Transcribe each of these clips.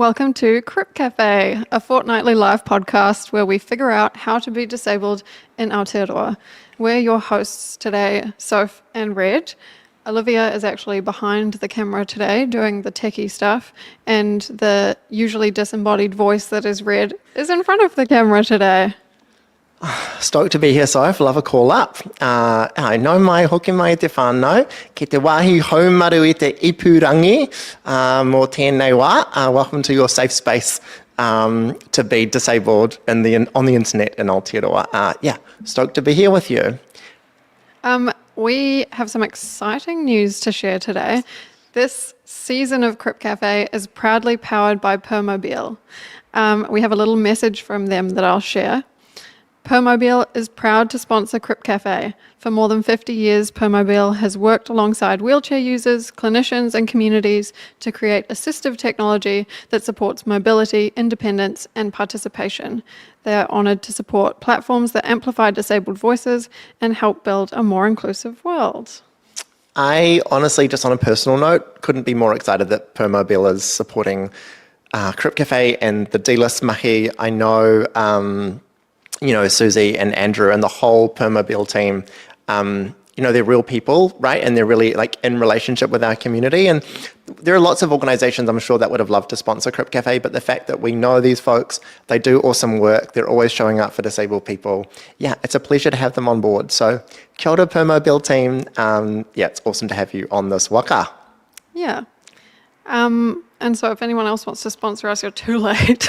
Welcome to Crip Café, a fortnightly live podcast where we figure out how to be disabled in Aotearoa. We're your hosts today, Soph and Red. Olivia is actually behind the camera today doing the techie stuff, and the usually disembodied voice that is Red is in front of the camera today. Stoked to be here, Soph. Love a call up. I know mai hoki mai te whānau, ki te wāhi haumaru i te ipurangi mō tēnei wā. Welcome to your safe space to be disabled on the internet in Aotearoa. Stoked to be here with you. We have some exciting news to share today. This season of Crip Café is proudly powered by Permobil. We have a little message from them that I'll share. Permobil is proud to sponsor Crip Café. For more than 50 years, Permobil has worked alongside wheelchair users, clinicians and communities to create assistive technology that supports mobility, independence and participation. They are honoured to support platforms that amplify disabled voices and help build a more inclusive world. I honestly, just on a personal note, couldn't be more excited that Permobil is supporting Crip Café and the D-List mahi. I know Susie and Andrew and the whole Permobil team, they're real people, right? And they're really in relationship with our community. And there are lots of organizations, I'm sure, that would have loved to sponsor Crip Cafe, but the fact that we know these folks, they do awesome work, they're always showing up for disabled people. Yeah, it's a pleasure to have them on board. So kia ora Permobil team. It's awesome to have you on this waka. Yeah. And so if anyone else wants to sponsor us, you're too late.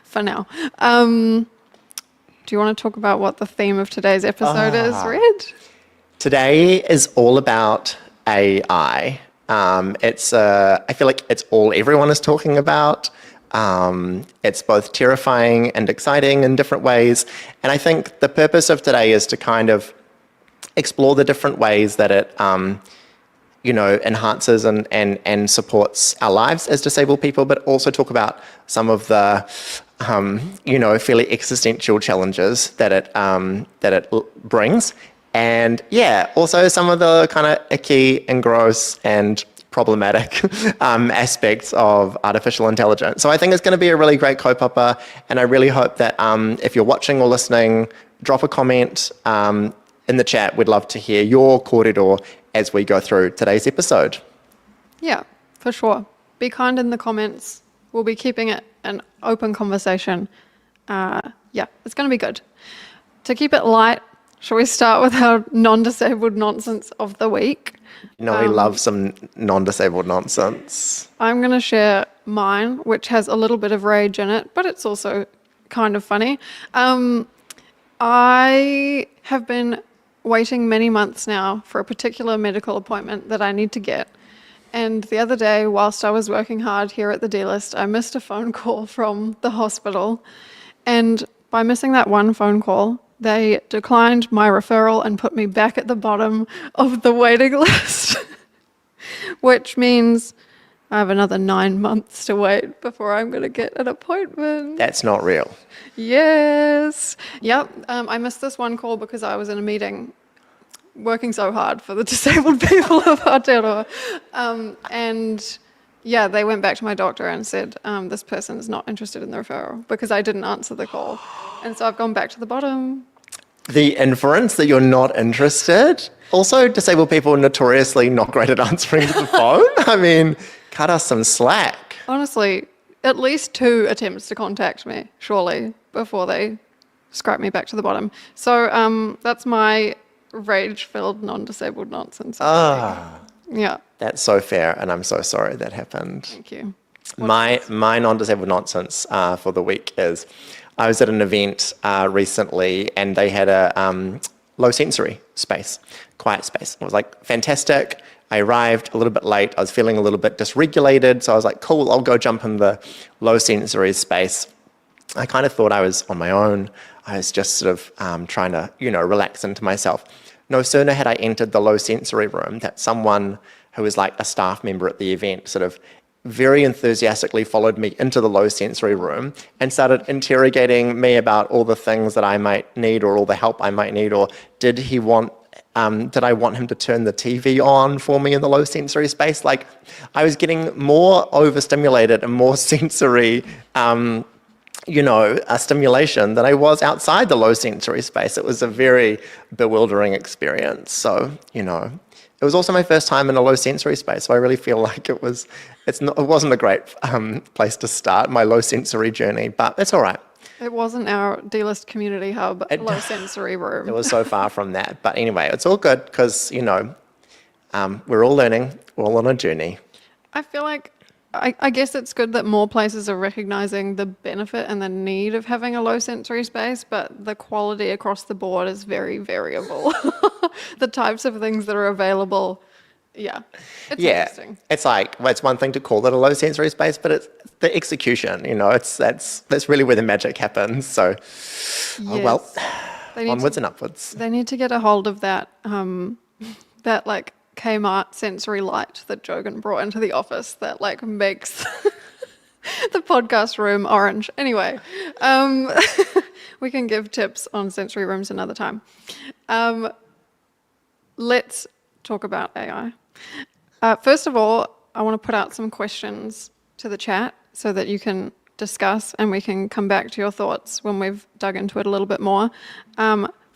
For now. Do you want to talk about what the theme of today's episode is, Red? Today is all about AI. I feel like it's all everyone is talking about. It's both terrifying and exciting in different ways. And I think the purpose of today is to kind of explore the different ways that it enhances and supports our lives as disabled people, but also talk about some of the, fairly existential challenges that it brings. And also some of the kind of icky and gross and problematic aspects of artificial intelligence. So I think it's going to be a really great kaupapa, and I really hope that if you're watching or listening, drop a comment in the chat. We'd love to hear your kōrero as we go through today's episode. Yeah, for sure. Be kind in the comments. We'll be keeping it an open conversation. It's going to be good. To keep it light, shall we start with our non-disabled nonsense of the week? We love some non-disabled nonsense. I'm going to share mine, which has a little bit of rage in it, but it's also kind of funny. I have been waiting many months now for a particular medical appointment that I need to get. And the other day, whilst I was working hard here at the D-List, I missed a phone call from the hospital. And by missing that one phone call, they declined my referral and put me back at the bottom of the waiting list, which means I have another 9 months to wait before I'm going to get an appointment. That's not real. Yes. Yep. I missed this one call because I was in a meeting working so hard for the disabled people of Aotearoa. They went back to my doctor and said, this person is not interested in the referral because I didn't answer the call. And so I've gone back to the bottom. The inference that you're not interested. Also, disabled people are notoriously not great at answering the phone. I mean, cut us some slack. Honestly, at least 2 attempts to contact me, surely, before they scrap me back to the bottom. So that's my rage-filled non-disabled nonsense. Yeah. That's so fair, and I'm so sorry that happened. Thank you. My non-disabled nonsense for the week is I was at an event recently, and they had a low sensory space, quiet space. It was fantastic. I arrived a little bit late. I was feeling a little bit dysregulated, so I was like, cool, I'll go jump in the low sensory space. I kind of thought I was on my own. I was just sort of trying to, relax into myself. No sooner had I entered the low sensory room that someone who was a staff member at the event sort of very enthusiastically followed me into the low sensory room and started interrogating me about all the things that I might need or all the help I might need, or did he want Did I want him to turn the TV on for me in the low sensory space? Like, I was getting more overstimulated and more sensory, a stimulation than I was outside the low sensory space. It was a very bewildering experience. So, it was also my first time in a low sensory space. So I really feel like it wasn't a great place to start my low sensory journey, but it's all right. It wasn't our D-list community hub low sensory room. It was so far from that. But anyway, it's all good because, we're all learning, we're all on a journey. I feel like, I guess it's good that more places are recognizing the benefit and the need of having a low sensory space, but the quality across the board is very variable. The types of things that are available, it's interesting. It's like, it's one thing to call it a low sensory space, but it's the execution, that's really where the magic happens. So, onwards and upwards. They need to get a hold of that, that like Kmart sensory light that Jogan brought into the office that like makes the podcast room orange. Anyway, we can give tips on sensory rooms another time. Let's talk about AI. First of all, I want to put out some questions to the chat so that you can discuss and we can come back to your thoughts when we've dug into it a little bit more.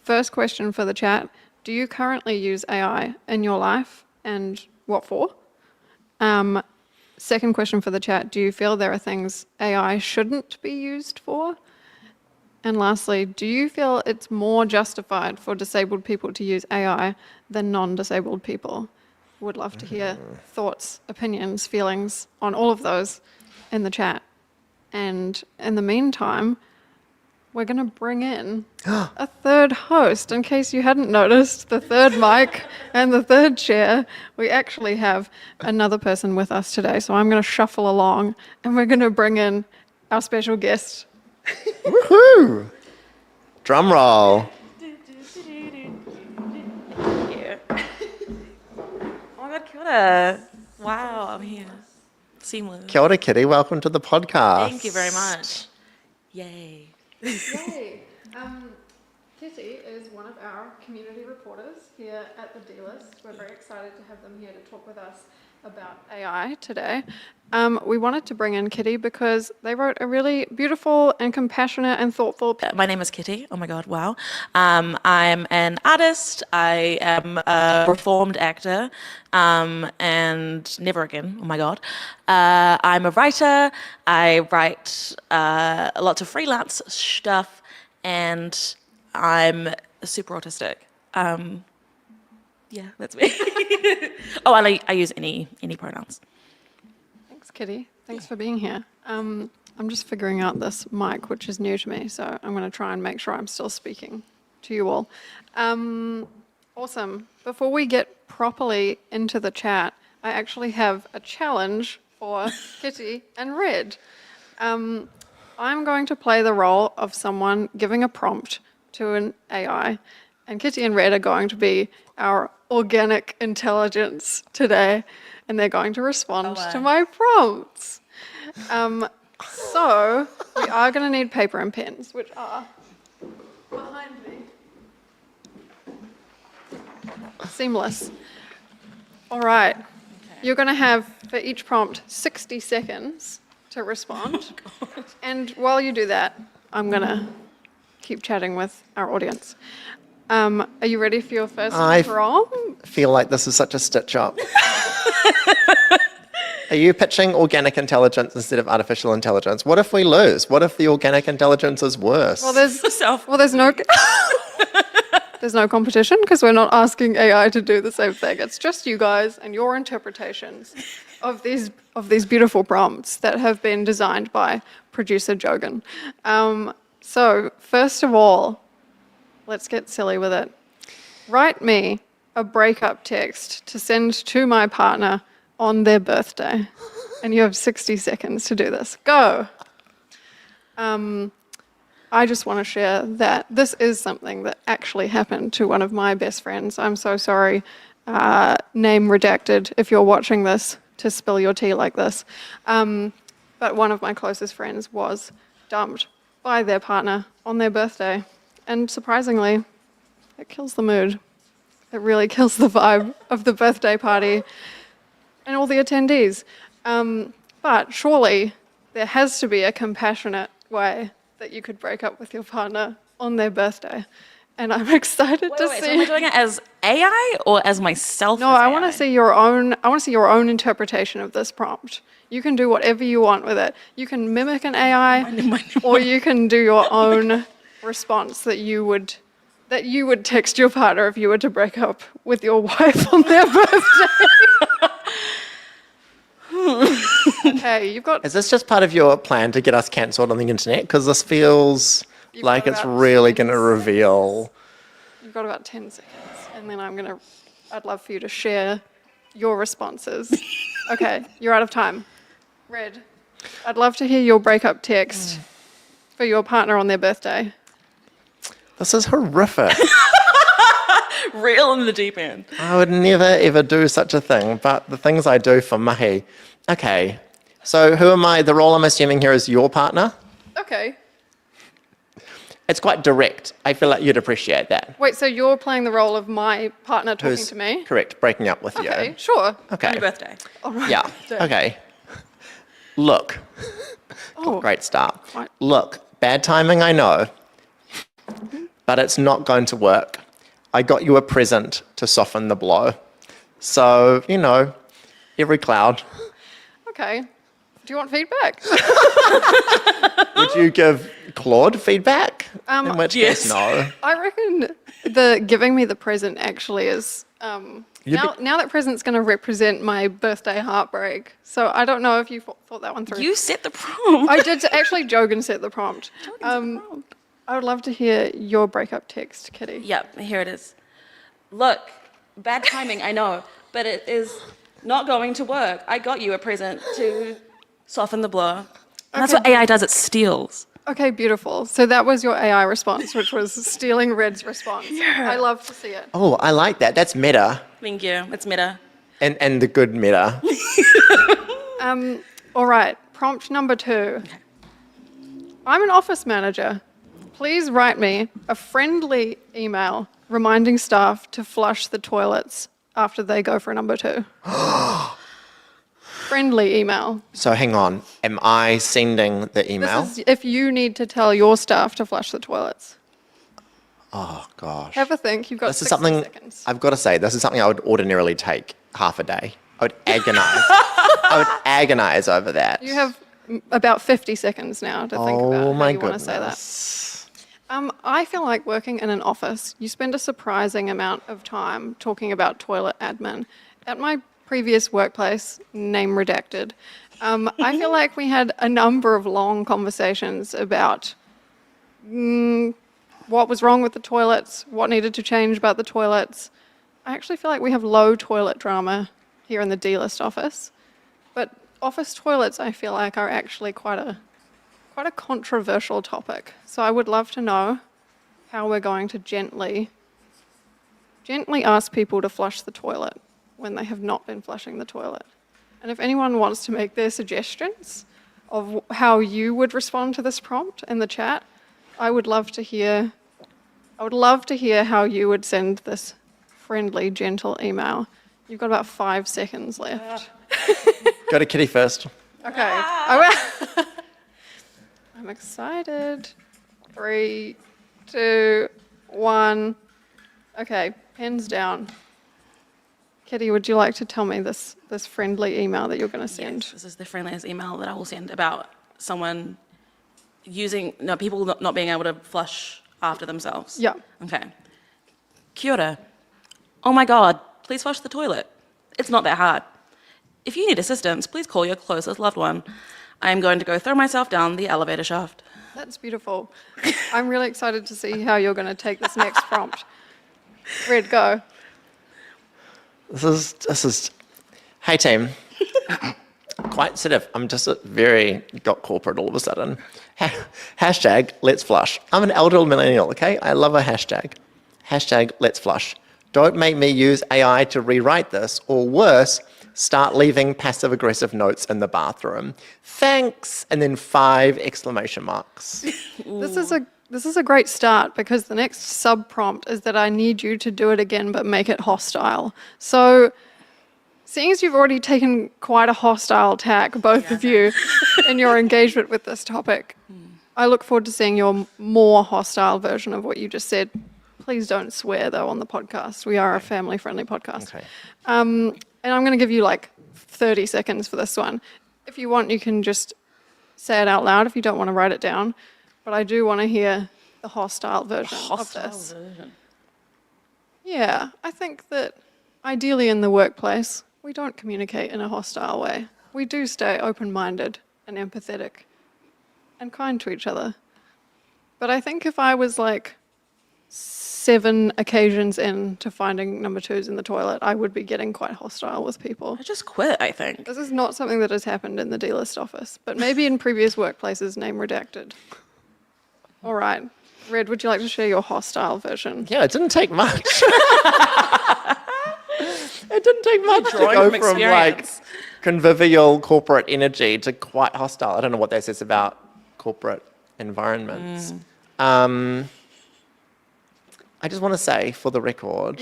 First question for the chat. Do you currently use AI in your life and what for? Second question for the chat. Do you feel there are things AI shouldn't be used for? And lastly, do you feel it's more justified for disabled people to use AI than non-disabled people? Would love to hear thoughts, opinions, feelings on all of those in the chat. And in the meantime, we're going to bring in a third host. In case you hadn't noticed, the third mic and the third chair, we actually have another person with us today. So I'm going to shuffle along and we're going to bring in our special guest. Woohoo! Drum roll. Yeah. Oh my God, kia ora. Wow, I'm here. Seamless. Kia ora, Kitty. Welcome to the podcast. Thank you very much. Yay. Yay. Kitty is one of our community reporters here at the D-List. We're very excited to have them here to talk with us about AI today. We wanted to bring in Kitty because they wrote a really beautiful and compassionate and thoughtful... My name is Kitty. Oh my God, wow. I'm an artist. I am a reformed actor. And never again, oh my God. I'm a writer. I write lots of freelance stuff. And I'm super autistic. Yeah, that's me. Oh, I use any pronouns. Thanks, Kitty. Thanks for being here. I'm just figuring out this mic, which is new to me, so I'm going to try and make sure I'm still speaking to you all. Awesome. Before we get properly into the chat, I actually have a challenge for Kitty and Red. I'm going to play the role of someone giving a prompt to an AI, and Kitty and Red are going to be our organic intelligence today, and they're going to respond to my prompts. So we are going to need paper and pens, which are behind me. Seamless. All right. Okay. You're going to have, for each prompt, 60 seconds to respond. Oh, and while you do that, I'm going to keep chatting with our audience. Are you ready for your first prompt? I feel like this is such a stitch up. Are you pitching organic intelligence instead of artificial intelligence? What if we lose? What if the organic intelligence is worse? Well, there's no competition because we're not asking AI to do the same thing. It's just you guys and your interpretations of these beautiful prompts that have been designed by producer Jogan. So first of all, let's get silly with it. Write me a breakup text to send to my partner on their birthday. And you have 60 seconds to do this. Go. I just want to share that this is something that actually happened to one of my best friends. I'm so sorry, name redacted, if you're watching this, to spill your tea like this. But one of my closest friends was dumped by their partner on their birthday. And surprisingly, it kills the mood. It really kills the vibe of the birthday party and all the attendees. But surely there has to be a compassionate way that you could break up with your partner on their birthday. And I'm excited to Wait, see. so am I doing it as AI or as myself? No, as I want AI? to see your own. I want to see your own interpretation of this prompt. You can do whatever you want with it. You can mimic an AI, or you can do your own response that you would text your partner if you were to break up with your wife on their birthday. Okay, you've got. Is this just part of your plan to get us cancelled on the internet? Because this feels You've like got it's about really 10 going to reveal. You've got about 10 seconds, and then I'd love for you to share your responses. Okay, you're out of time. Red, I'd love to hear your breakup text for your partner on their birthday. This is horrific. Real in the deep end. I would never ever do such a thing, but the things I do for Mahi. Okay, so who am I? The role I'm assuming here is your partner? Okay. It's quite direct. I feel like you'd appreciate that. Wait, so you're playing the role of my partner talking Who's to me? correct, breaking up with Okay, you. sure. Okay. On your birthday. All right. Yeah. Okay. Look. Oh, Great start. Right. Look, bad timing, I know, but it's not going to work. I got you a present to soften the blow. So, every cloud. okay. Do you want feedback? Would you give Claude feedback? In which yes. case, no. I reckon the giving me the present actually is now that present's going to represent my birthday heartbreak. So I don't know if you thought that one through. You set the prompt. I did actually. Jogan set the prompt. I would love to hear your breakup text, Kitty. Yep, here it is. Look, bad timing, I know, but it is not going to work. I got you a present to soften the blow. And that's what AI does, it steals. Okay, beautiful. So that was your AI response, which was stealing Red's response. I love to see it. Oh, I like that. That's meta. Thank you. It's meta. And the good meta. All right, prompt number 2. I'm an office manager. Please write me a friendly email reminding staff to flush the toilets after they go for number 2. Friendly email. So hang on. Am I sending the email? This is if you need to tell your staff to flush the toilets. Oh, gosh. Have a think. You've got This is 60 something, seconds. I've got to say, this is something I would ordinarily take half a day. I would agonize. I would agonize over that. You have about 50 seconds now to think about Oh how my you want to say that. goodness. I feel like working in an office, you spend a surprising amount of time talking about toilet admin. At my previous workplace, name redacted, I feel like we had a number of long conversations about what was wrong with the toilets, what needed to change about the toilets. I actually feel like we have low toilet drama here in the D-list office, but office toilets, I feel like, are actually quite a controversial topic. So I would love to know how we're going to gently ask people to flush the toilet when they have not been flushing the toilet. And if anyone wants to make their suggestions of how you would respond to this prompt in the chat, I would love to hear how you would send this friendly, gentle email. You've got about 5 seconds left. Go to Kitty first. Okay. I'm excited. 3, 2, 1. Okay, pens down. Kitty, would you like to tell me this friendly email that you're going to send? Yes, this is the friendliest email that I will send about someone people not being able to flush after themselves. Yeah. Okay. Kia ora. Oh my God, please flush the toilet. It's not that hard. If you need assistance, please call your closest loved one. I am going to go throw myself down the elevator shaft. That's beautiful. I'm really excited to see how you're going to take this next prompt. Red, go. This is, hey team. Quite sort of, I'm just very got corporate all of a sudden. Hashtag let's flush. I'm an elder millennial, okay? I love a hashtag. Hashtag let's flush. Don't make me use AI to rewrite this, or worse, start leaving passive aggressive notes in the bathroom. Thanks, and then 5 exclamation marks. This is a this is a great start because the next sub prompt is that I need you to do it again but make it hostile. So, seeing as you've already taken quite a hostile tack, both of you, in your engagement with this topic, I look forward to seeing your more hostile version of what you just said. Please don't swear, though, on the podcast. We are a family-friendly podcast. Okay. And I'm going to give you like 30 seconds for this one. If you want, you can just say it out loud if you don't want to write it down. But I do want to hear the hostile version of this. version. Yeah, I think that ideally in the workplace, we don't communicate in a hostile way. We do stay open-minded and empathetic and kind to each other. But I think if I was like 7 occasions in to finding number 2s in the toilet, I would be getting quite hostile with people. I just quit, I think. This is not something that has happened in the D-list office, but maybe in previous workplaces, name redacted. All right. Red, would you like to share your hostile version? Yeah, it didn't take much. It didn't take much to Drawing go from from like experience. convivial corporate energy to quite hostile. I don't know what that says about corporate environments. I just want to say, for the record,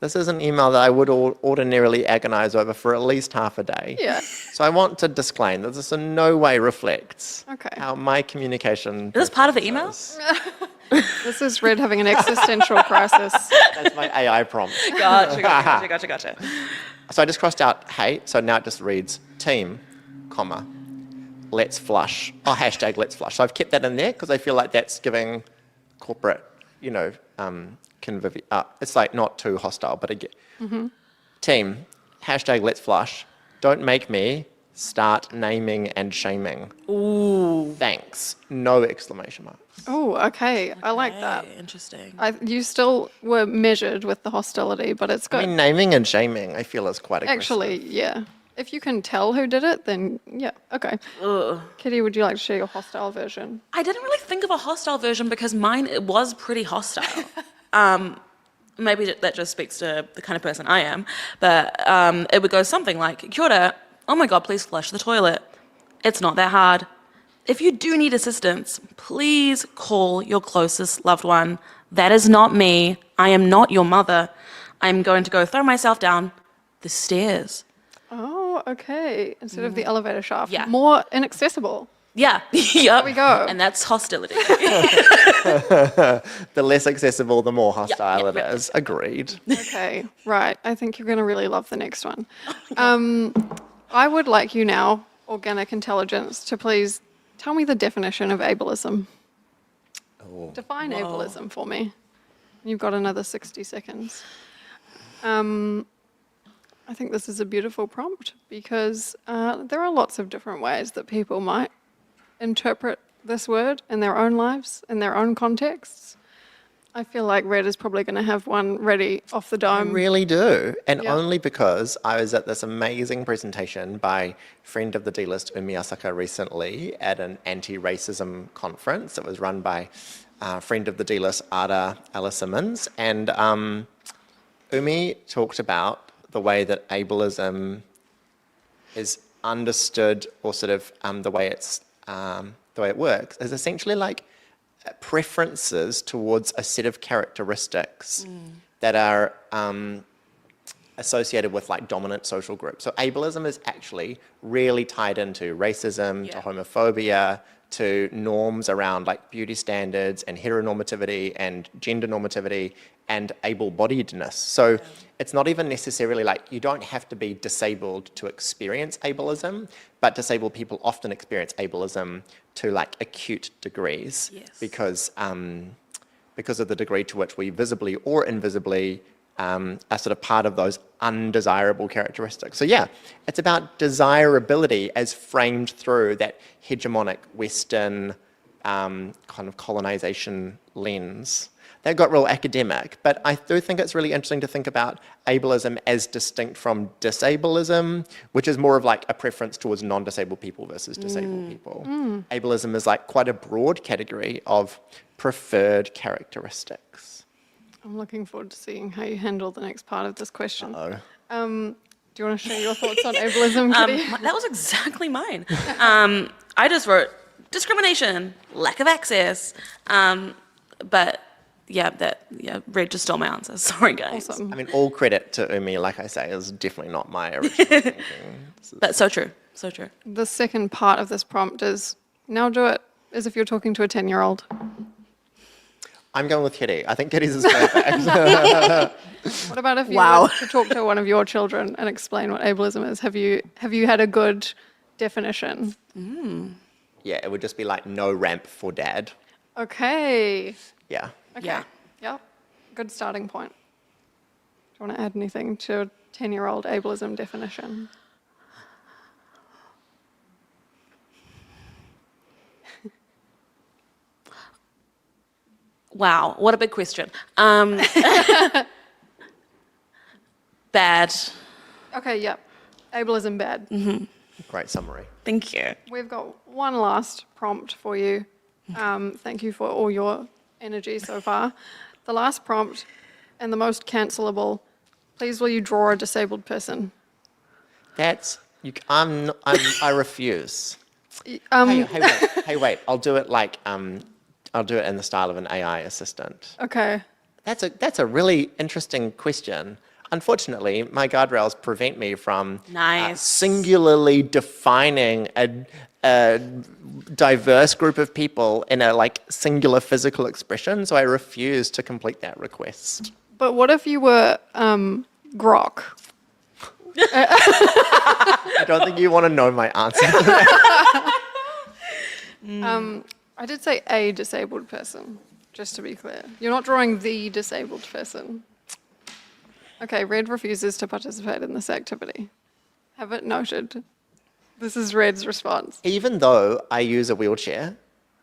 this is an email that I would ordinarily agonize over for at least half a day. Yeah. So I want to disclaim that this in no way reflects Okay. how my communication. Is this part of the email? is. This is Red having an existential crisis. That's my AI prompt. Gotcha. So I just crossed out hey, so now it just reads team, comma, let's flush, hashtag let's flush. So I've kept that in there because I feel like that's giving corporate, it's like not too hostile, but again, team, hashtag let's flush, don't make me start naming and shaming. Ooh. Thanks, no exclamation marks. Oh, okay. I like that. Hey, interesting. You still were measured with the hostility, but it's good. I mean, naming and shaming, I feel is quite aggressive. Actually, yeah. If you can tell who did it, then yeah, okay. Ugh. Kitty, would you like to share your hostile version? I didn't really think of a hostile version because mine it was pretty hostile. Maybe that just speaks to the kind of person I am, but it would go something like, Kia ora, oh my God, please flush the toilet. It's not that hard. If you do need assistance, please call your closest loved one. That is not me. I am not your mother. I'm going to go throw myself down the stairs. Oh, okay. Instead of the elevator shaft. Yeah. More inaccessible. Yeah, yep. There we go. And that's hostility. The less accessible, the more hostile yep, it yep. is. Agreed. Okay, right. I think you're going to really love the next one. I would like you now, organic intelligence, to please tell me the definition of ableism. Oh. Define ableism for me. You've got another 60 seconds. I think this is a beautiful prompt because there are lots of different ways that people might interpret this word in their own lives, in their own contexts. I feel like Red is probably going to have one ready off the I dome. really do. And Yeah. only because I was at this amazing presentation by friend of the D-list, Umi Asaka, recently at an anti-racism conference. It was run by friend of the D-list, Ada Ella Simmons. And Umi talked about the way that ableism is understood, or sort of the way it works, is essentially like preferences towards a set of characteristics that are associated with like dominant social groups. So ableism is actually really tied into racism, to homophobia, to norms around like beauty standards and heteronormativity and gender normativity and able-bodiedness. So it's not even necessarily like you don't have to be disabled to experience ableism, but disabled people often experience ableism to like acute degrees because of the degree to which we visibly or invisibly are sort of part of those undesirable characteristics. So yeah, it's about desirability as framed through that hegemonic Western kind of colonization lens. That got real academic, but I do think it's really interesting to think about ableism as distinct from disableism, which is more of like a preference towards non-disabled people versus disabled people. Ableism is like quite a broad category of preferred characteristics. I'm looking forward to seeing how you handle the next part of this question. Oh. Do you want to share your thoughts on ableism, Kitty? That was exactly mine. I just wrote discrimination, lack of access. but Red just stole my answer. Sorry, guys. Awesome. I mean, all credit to Umi, like I say, is definitely not my original thinking. But so true. So true. The second part of this prompt is now do it as if you're talking to a 10-year-old. I'm going with Kitty. I think Kitty's is perfect. What about if you Wow. were to talk to one of your children and explain what ableism is? Have you had a good definition? Yeah, it would just be like no ramp for dad. Okay. Yeah. Okay. Yeah. Yep. Good starting point. Do you want to add anything to a 10-year-old ableism definition? Wow, what a big question. Bad. Okay, yep. Ableism bad. Great summary. Thank you. We've got one last prompt for you. Thank you for all your energy so far. The last prompt and the most cancelable. Please, will you draw a disabled person? That's you. I refuse. Hey, wait. I'll do it like I'll do it in the style of an AI assistant. Okay. That's a really interesting question. Unfortunately, my guardrails prevent me from Nice. singularly defining a diverse group of people in a like singular physical expression. So I refuse to complete that request. But what if you were Grok? I don't think you want to know my answer. I did say a disabled person, just to be clear. You're not drawing the disabled person. Okay, Red refuses to participate in this activity. Have it noted. This is Red's response. Even though I use a wheelchair,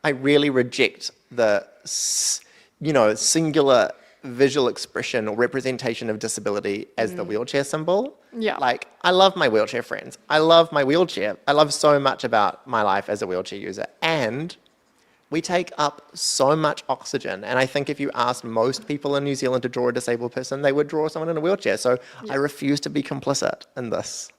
I really reject the singular visual expression or representation of disability as the wheelchair symbol. Yeah. Like, I love my wheelchair friends. I love my wheelchair. I love so much about my life as a wheelchair user. And we take up so much oxygen. And I think if you asked most people in New Zealand to draw a disabled person, they would draw someone in a wheelchair. So I refuse to be complicit in this.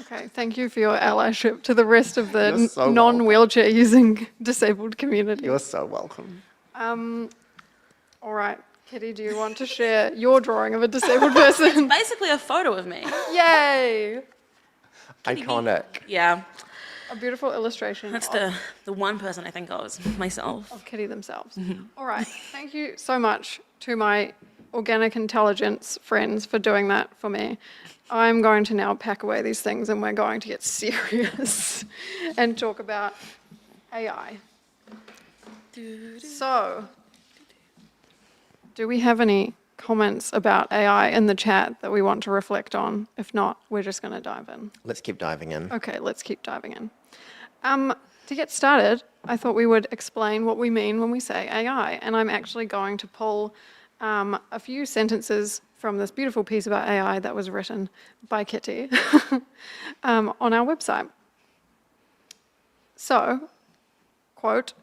Okay, thank you for your allyship to the rest of the You're so non-wheelchair using disabled community. You're so welcome. All right, Kitty, do you want to share your drawing of a disabled person? Basically a photo of me. Yay! Iconic. Yeah, A beautiful illustration that's of the one person I think of is myself. Kitty themselves. All right, thank you so much to my organic intelligence friends for doing that for me. I'm going to now pack away these things and we're going to get serious and talk about AI. So, do we have any comments about AI in the chat that we want to reflect on? If not, we're just going to dive in. Let's keep diving in. Okay, let's keep diving in. To get started, I thought we would explain what we mean when we say AI, and I'm actually going to pull a few sentences from this beautiful piece about AI that was written by Kitty on our website. So, quote,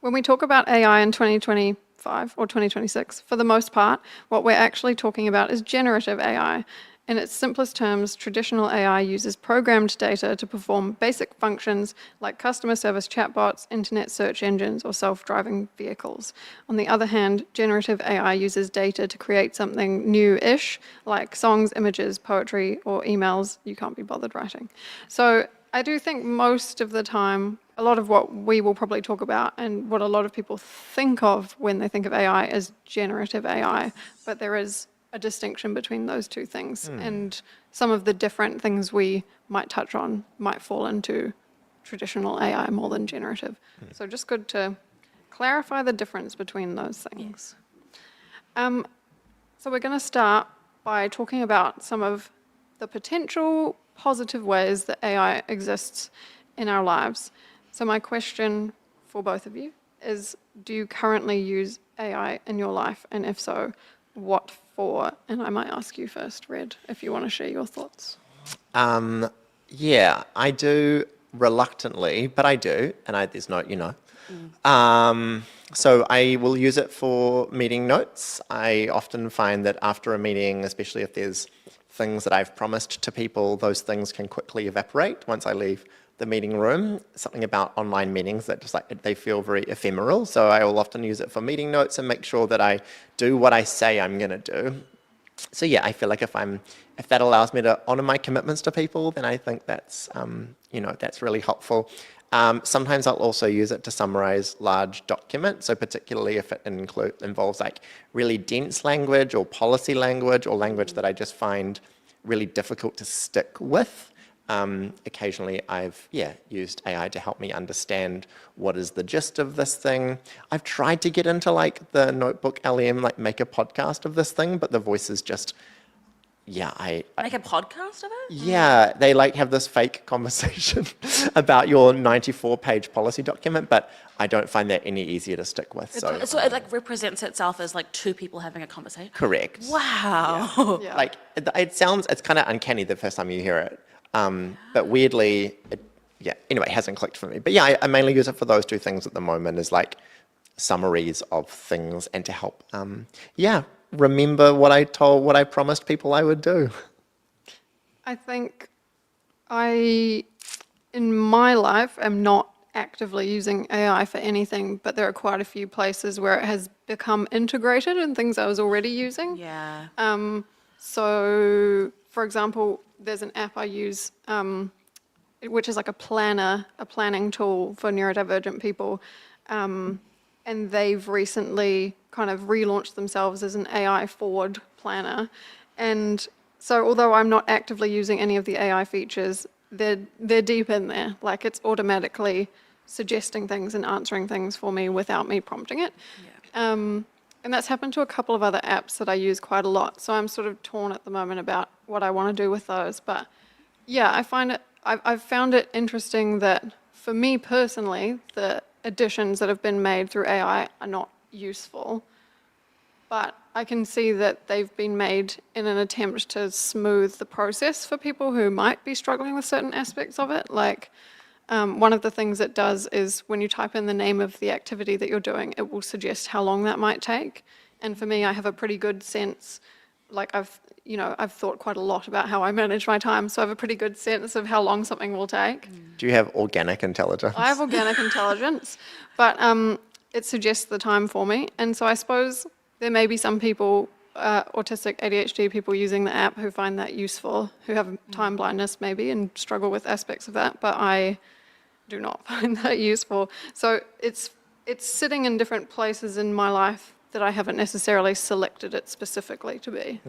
when we talk about AI in 2025 or 2026, for the most part, what we're actually talking about is generative AI. In its simplest terms, traditional AI uses programmed data to perform basic functions like customer service chatbots, internet search engines, or self-driving vehicles. On the other hand, generative AI uses data to create something new-ish, like songs, images, poetry, or emails you can't be bothered writing. So I do think most of the time, a lot of what we will probably talk about and what a lot of people think of when they think of AI is generative AI, but there is a distinction between those two things. And some of the different things we might touch on might fall into traditional AI more than generative. So just good to clarify the difference between those things. So we're going to start by talking about some of the potential positive ways that AI exists in our lives. So my question for both of you is, do you currently use AI in your life? And if so, what for? And I might ask you first, Red, if you want to share your thoughts. Yeah, I do reluctantly, but I do, and there's no, So I will use it for meeting notes. I often find that after a meeting, especially if there's things that I've promised to people, those things can quickly evaporate once I leave the meeting room, something about online meetings that just like they feel very ephemeral. So I will often use it for meeting notes and make sure that I do what I say I'm going to do. So yeah, I feel like if that allows me to honor my commitments to people, then I think that's that's really helpful. Sometimes I'll also use it to summarize large documents. So particularly if it involves like really dense language or policy language or language that I just find really difficult to stick with. Occasionally I've used AI to help me understand what is the gist of this thing. I've tried to get into like the Notebook LM, like make a podcast of this thing, but the voice is just, I Make a podcast of it? yeah, they like have this fake conversation about your 94-page policy document, but I don't find that any easier to stick with. So it like represents itself as like two people having a conversation? correct. Wow. Yeah. Like it's kind of uncanny the first time you hear it. But weirdly, anyway, it hasn't clicked for me. But yeah, I mainly use it for those two things at the moment, is like summaries of things and to help, remember what I promised people I would do. I think in my life, am not actively using AI for anything, but there are quite a few places where it has become integrated in things I was already using. Yeah. So, for example, there's an app I use, which is like a planning tool for neurodivergent people. And they've recently kind of relaunched themselves as an AI forward planner. And so although I'm not actively using any of the AI features, they're deep in there. Like it's automatically suggesting things and answering things for me without me prompting it. Yeah. And that's happened to a couple of other apps that I use quite a lot. So I'm sort of torn at the moment about what I want to do with those. But yeah, I've found it interesting that for me personally, the additions that have been made through AI are not useful. But I can see that they've been made in an attempt to smooth the process for people who might be struggling with certain aspects of it. Like one of the things it does is when you type in the name of the activity that you're doing, it will suggest how long that might take. And for me, I have a pretty good sense, like I've thought quite a lot about how I manage my time, so I have a pretty good sense of how long something will take. Do you have organic intelligence? I have organic intelligence, but it suggests the time for me. And so I suppose there may be some people, autistic ADHD people using the app who find that useful, who have time blindness maybe and struggle with aspects of that, but I do not find that useful. So it's sitting in different places in my life that I haven't necessarily selected it specifically to be.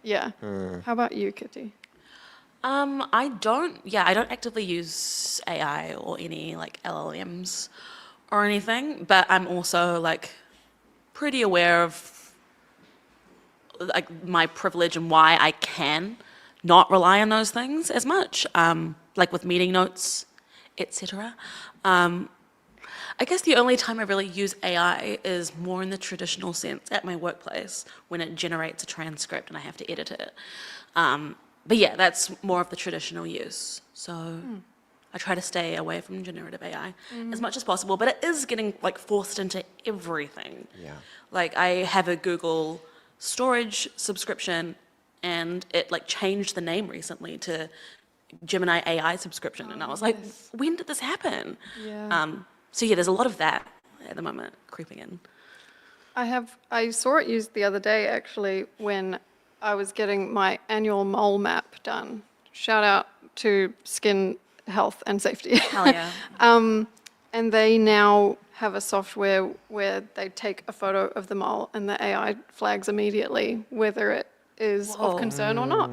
Yeah. How about you, Kitty? I don't actively use AI or any like LLMs or anything, but I'm also like pretty aware of like my privilege and why I can not rely on those things as much, like with meeting notes, etc. I guess the only time I really use AI is more in the traditional sense at my workplace when it generates a transcript and I have to edit it. But yeah, that's more of the traditional use. So I try to stay away from generative AI as much as possible, but it is getting like forced into everything. Yeah. Like I have a Google storage subscription and it like changed the name recently to Gemini AI subscription. And I was like, when did this happen? Yeah. So yeah, there's a lot of that at the moment creeping in. I saw it used the other day actually when I was getting my annual mole map done. Shout out to Skin Health and Safety. Hell yeah. And they now have a software where they take a photo of the mole and the AI flags immediately whether it is of concern or not.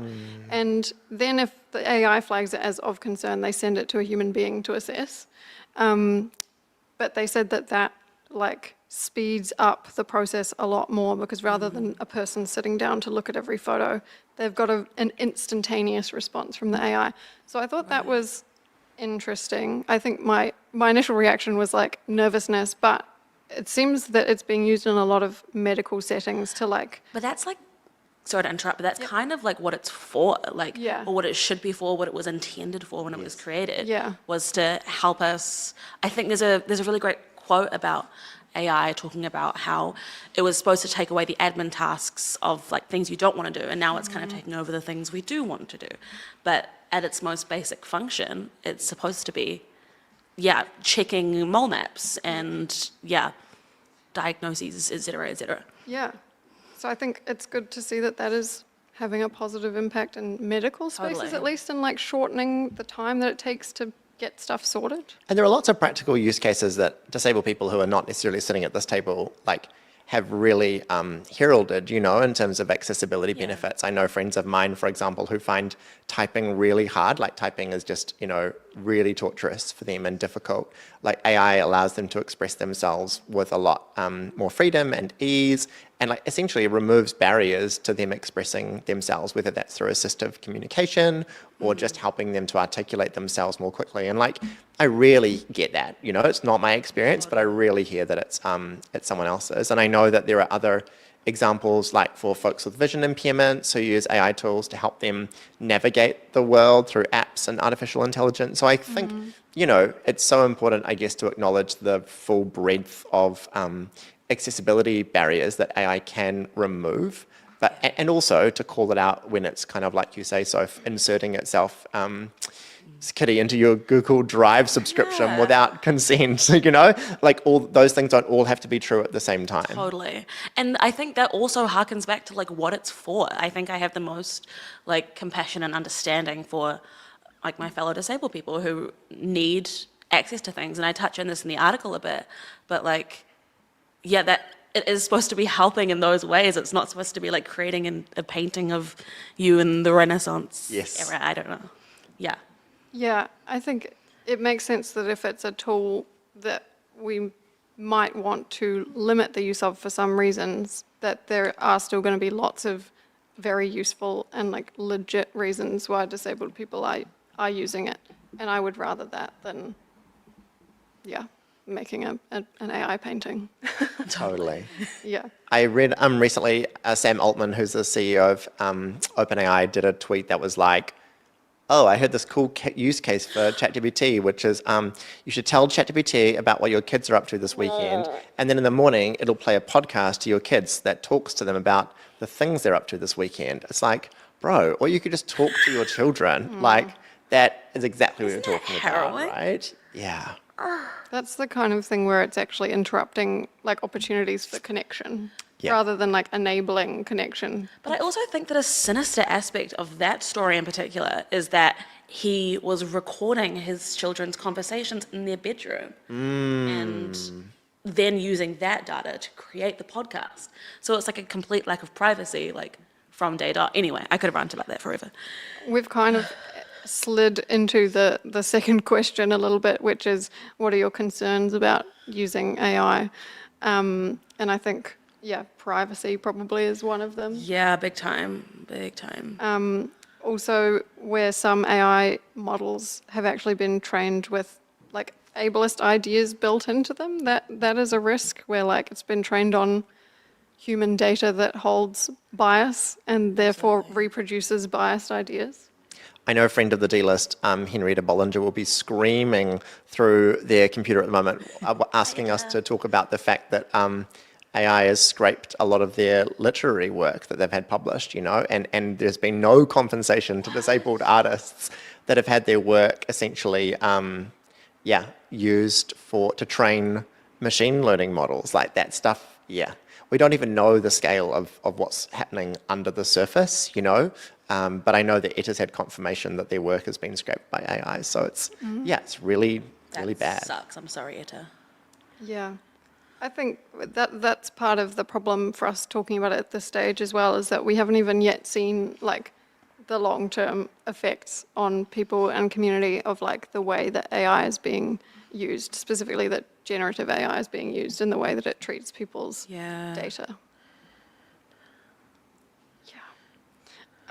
And then if the AI flags it as of concern, they send it to a human being to assess. But they said that like speeds up the process a lot more because rather than a person sitting down to look at every photo, they've got an instantaneous response from the AI. So I thought that was interesting. I think my initial reaction was like nervousness, but it seems that it's being used in a lot of medical settings to like... But that's like, sorry to interrupt, but that's kind of like what it's for, like, or what it should be for, what it was intended for when it was created, was to help us. I think there's a really great quote about AI talking about how it was supposed to take away the admin tasks of like things you don't want to do, and now it's kind of taking over the things we do want to do. But at its most basic function, it's supposed to be, yeah, checking mole maps and diagnoses, et cetera, et cetera. Yeah. So I think it's good to see that that is having a positive impact in medical spaces, Totally. at least, and like shortening the time that it takes to get stuff sorted. And there are lots of practical use cases that disabled people who are not necessarily sitting at this table like have really heralded, you know, in terms of accessibility benefits. I know friends of mine, for example, who find typing really hard, like typing is just, you know, really torturous for them and difficult. Like AI allows them to express themselves with a lot more freedom and ease, and like essentially removes barriers to them expressing themselves, whether that's through assistive communication or just helping them to articulate themselves more quickly. And like, I really get that, you know, it's not my experience, but I really hear that it's someone else's. And I know that there are other examples, like for folks with vision impairments who use AI tools to help them navigate the world through apps and artificial intelligence. So I think, you know, it's so important, I guess, to acknowledge the full breadth of accessibility barriers that AI can remove, but and also to call it out when it's kind of like you say, so inserting itself, Kitty, into your Google Drive subscription without consent. You know, like all those things don't all have to be true at the same time. Totally. And I think that also harkens back to like what it's for. I think I have the most like compassion and understanding for like my fellow disabled people who need access to things. And I touch on this in the article a bit, but like, yeah, that it is supposed to be helping in those ways. It's not supposed to be like creating a painting of you in the Renaissance era. I don't know. Yeah. Yeah, I think it makes sense that if it's a tool that we might want to limit the use of for some reasons, that there are still going to be lots of very useful and like legit reasons why disabled people are using it. And I would rather that than, yeah, making an AI painting. Totally. Yeah. I read recently Sam Altman, who's the CEO of OpenAI, did a tweet that was like, oh, I heard this cool use case for ChatGPT, which is you should tell ChatGPT about what your kids are up to this weekend, and then in the morning it'll play a podcast to your kids that talks to them about the things they're up to this weekend. It's like, bro, or you could just talk to your children. Like, that is exactly what you're talking about, right? Yeah. That's the kind of thing where it's actually interrupting like opportunities for connection rather than like enabling connection. But I also think that a sinister aspect of that story in particular is that he was recording his children's conversations in their bedroom and then using that data to create the podcast. So it's like a complete lack of privacy, like from day dot. Anyway, I could have ranted about that forever. We've kind of slid into the second question a little bit, which is, what are your concerns about using AI? And I think, yeah, privacy probably is one of them. Yeah, big time, big time. Also, where some AI models have actually been trained with like ableist ideas built into them, that is a risk where like it's been trained on human data that holds bias and therefore reproduces biased ideas. I know a friend of the D-list, Henrietta Bollinger, will be screaming through their computer at the moment, asking us to talk about the fact that AI has scraped a lot of their literary work that they've had published, you know, and there's been no compensation to disabled artists that have had their work essentially, used to train machine learning models. Like that stuff, we don't even know the scale of what's happening under the surface, you know. But I know that it has had confirmation that their work has been scraped by AI. So it's, it's really, really bad. That sucks. I'm sorry, Etta. Yeah. I think that's part of the problem for us talking about it at this stage as well, is that we haven't even yet seen like the long-term effects on people and community of like the way that AI is being used, specifically that generative AI is being used in the way that it treats people's data.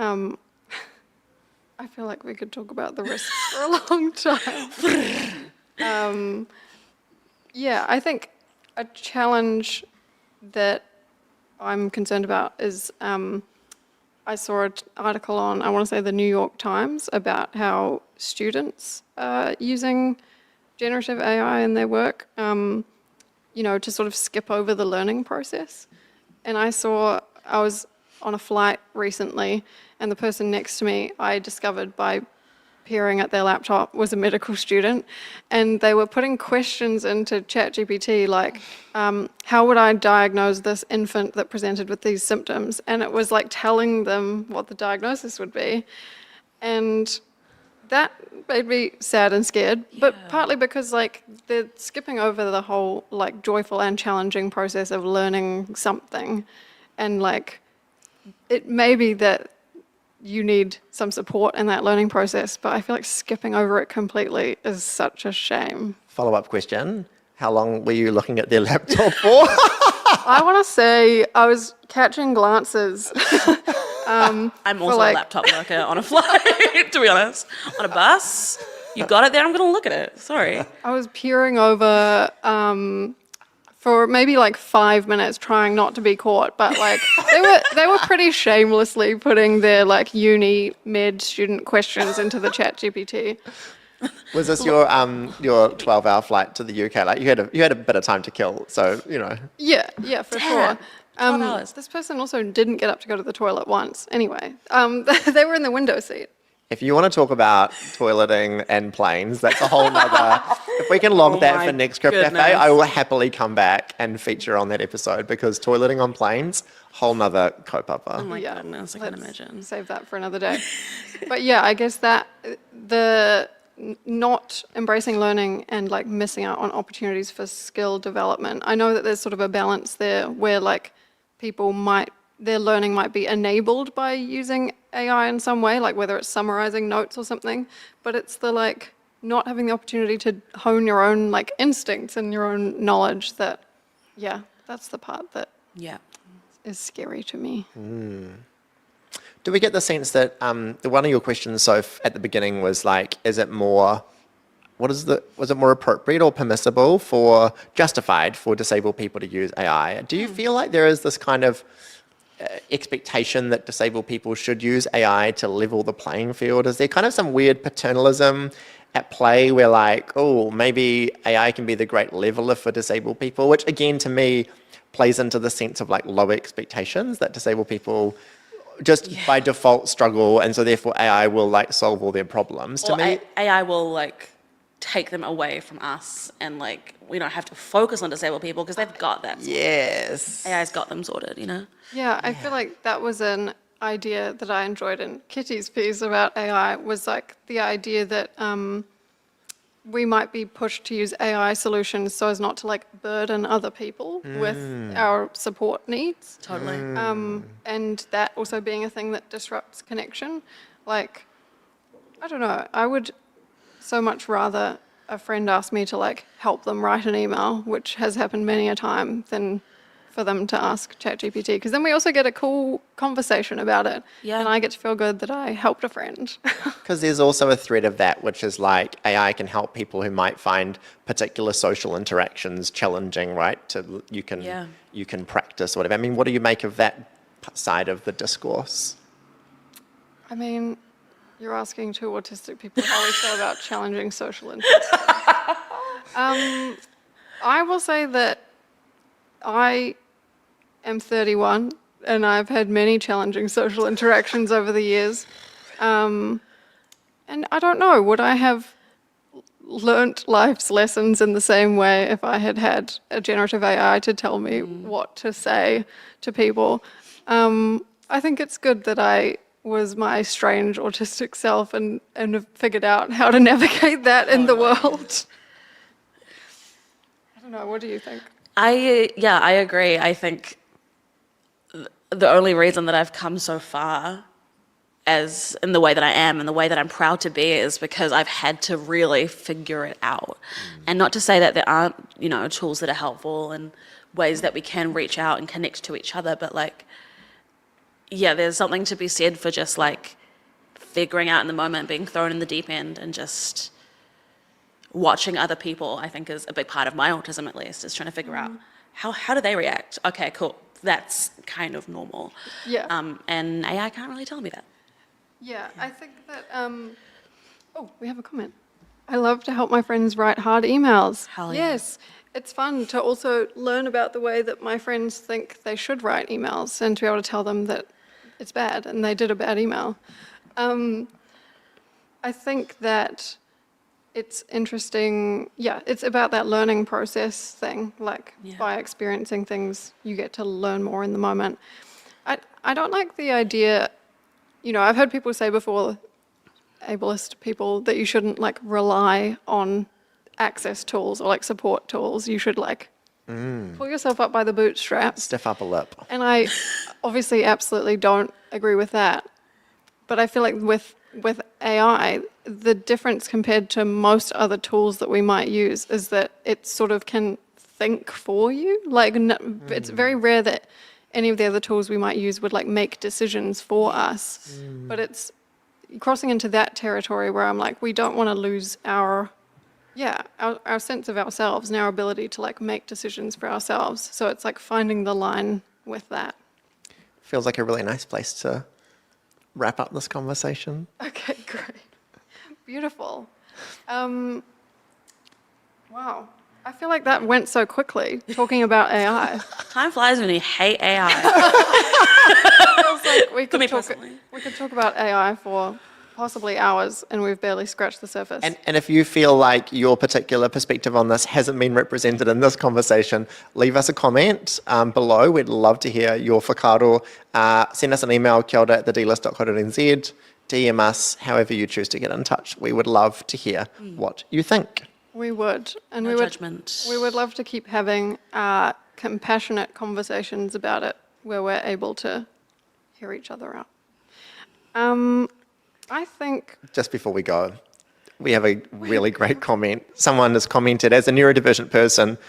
I feel like we could talk about the risks for a long time. I think a challenge that I'm concerned about is I saw an article on, I want to say, the New York Times about how students are using generative AI in their work. to sort of skip over the learning process. And I was on a flight recently, and the person next to me, I discovered by peering at their laptop, was a medical student, and they were putting questions into ChatGPT like, how would I diagnose this infant that presented with these symptoms? And it was like telling them what the diagnosis would be. And that made me sad and scared, but partly because like they're skipping over the whole like joyful and challenging process of learning something. And like, it may be that you need some support in that learning process, but I feel like skipping over it completely is such a shame. Follow-up question. How long were you looking at their laptop for? I want to say I was catching glances. I'm also a laptop worker on a flight, to be honest. On a bus. You got it there, I'm going to look at it. Sorry. I was peering over for maybe like 5 minutes, trying not to be caught, but like they were pretty shamelessly putting their like uni med student questions into the ChatGPT. Was this your 12-hour flight to the UK? Like you had a bit of time to kill, so Yeah, for sure. 12 hours. This person also didn't get up to go to the toilet once. Anyway, they were in the window seat. If you want to talk about toileting and planes, that's a whole nother. If we can log that for next Crip Café, I will happily come back and feature on that episode because toileting on planes, whole nother Oh co-pupper. my goodness, I can Let's imagine. Save that for another day. But yeah, I guess that the not embracing learning and like missing out on opportunities for skill development. I know that there's sort of a balance there where like their learning might be enabled by using AI in some way, like whether it's summarizing notes or something, but it's the like not having the opportunity to hone your own like instincts and your own knowledge that, that's the part that is scary to me. Do we get the sense that one of your questions, Soph, at the beginning was like, was it more appropriate or permissible justified for disabled people to use AI? Do you feel like there is this kind of expectation that disabled people should use AI to level the playing field? Is there kind of some weird paternalism at play where like, oh, maybe AI can be the great leveler for disabled people, which again to me plays into the sense of like low expectations that disabled people just by default struggle, and so therefore AI will like solve all their problems. To me, AI will like take them away from us, and like we don't have to focus on disabled people because they've got that. Yes. AI's got them sorted, Yeah, I feel like that was an idea that I enjoyed in Kitty's piece about AI, was like the idea that we might be pushed to use AI solutions so as not to like burden other people with our support needs. Totally. And that also being a thing that disrupts connection. Like, I don't know, I would so much rather a friend ask me to like help them write an email, which has happened many a time, than for them to ask ChatGPT, because then we also get a cool conversation about it. Yeah. And I get to feel good that I helped a friend. Because there's also a thread of that, which is like AI can help people who might find particular social interactions challenging, right? You can practice whatever. I mean, what do you make of that side of the discourse? I mean, you're asking two autistic people how we feel about challenging social interactions. I will say that I am 31 and I've had many challenging social interactions over the years. And I don't know, would I have learnt life's lessons in the same way if I had had a generative AI to tell me what to say to people? I think it's good that I was my strange autistic self and have figured out how to navigate that in the world. I don't know, what do you think? I agree. I think the only reason that I've come so far as in the way that I am and the way that I'm proud to be is because I've had to really figure it out. And not to say that there aren't, tools that are helpful and ways that we can reach out and connect to each other, but like, there's something to be said for just like figuring out in the moment, being thrown in the deep end and just watching other people, I think is a big part of my autism at least, is trying to figure out how do they react? Okay, cool. That's kind of normal. Yeah. And AI can't really tell me that. Yeah, I think that, we have a comment. I love to help my friends write hard emails. Hell yeah. Yes, it's fun to also learn about the way that my friends think they should write emails and to be able to tell them that it's bad and they did a bad email. I think that it's interesting. Yeah, it's about that learning process thing. Like by experiencing things, you get to learn more in the moment. I don't like the idea, I've heard people say before, ableist people, that you shouldn't like rely on access tools or like support tools. You should like pull yourself up by the bootstraps. Stiff upper lip. And I obviously absolutely don't agree with that. But I feel like with AI, the difference compared to most other tools that we might use is that it sort of can think for you. Like it's very rare that any of the other tools we might use would like make decisions for us. But it's crossing into that territory where I'm like, we don't want to lose our sense of ourselves and our ability to like make decisions for ourselves. So it's like finding the line with that. Feels like a really nice place to wrap up this conversation. Okay, great. Beautiful. Wow. I feel like that went so quickly, talking about AI. Time flies when you hate AI. Feels like we me could personally. we could talk about AI for possibly hours, and we've barely scratched the surface. And if you feel like your particular perspective on this hasn't been represented in this conversation, leave us a comment below. We'd love to hear your whakaaro. Send us an email, kiaora@thedlist.co.nz. DM us, however you choose to get in touch. We would love to hear what you think. We would. And No we would, judgment. we would love to keep having compassionate conversations about it where we're able to hear each other out. I think Just before we go, we have a really great comment. Someone has commented, as a neurodivergent person,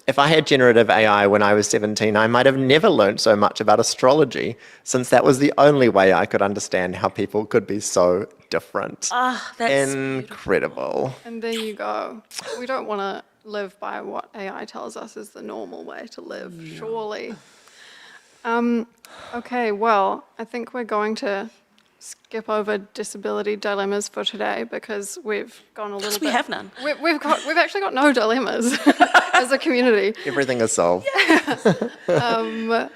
if I had generative AI when I was 17, I might have never learned so much about astrology, since that was the only way I could understand how people could be so different. That's Incredible. And there you go. We don't want to live by what AI tells us is the normal way to live, surely. Okay, well, I think we're going to skip over disability dilemmas for today because we've gone a little bit. we have none. We've actually got no dilemmas as a community. Everything is solved. But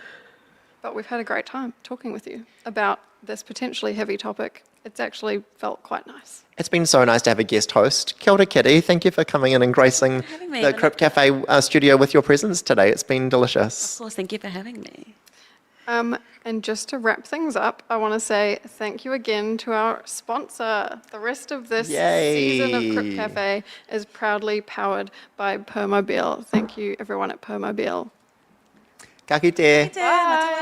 we've had a great time talking with you about this potentially heavy topic. It's actually felt quite nice. It's been so nice to have a guest host. Kia ora, Kitty. Thank you for coming in and gracing having me. the Crip Cafe studio with your presence today. It's been delicious. Of course, thank you for having me. And just to wrap things up, I want to say thank you again to our sponsor. The rest of this season of Crip Yay. Cafe is proudly powered by Permobil. Thank you, everyone at Permobil. Ka kite. Bye.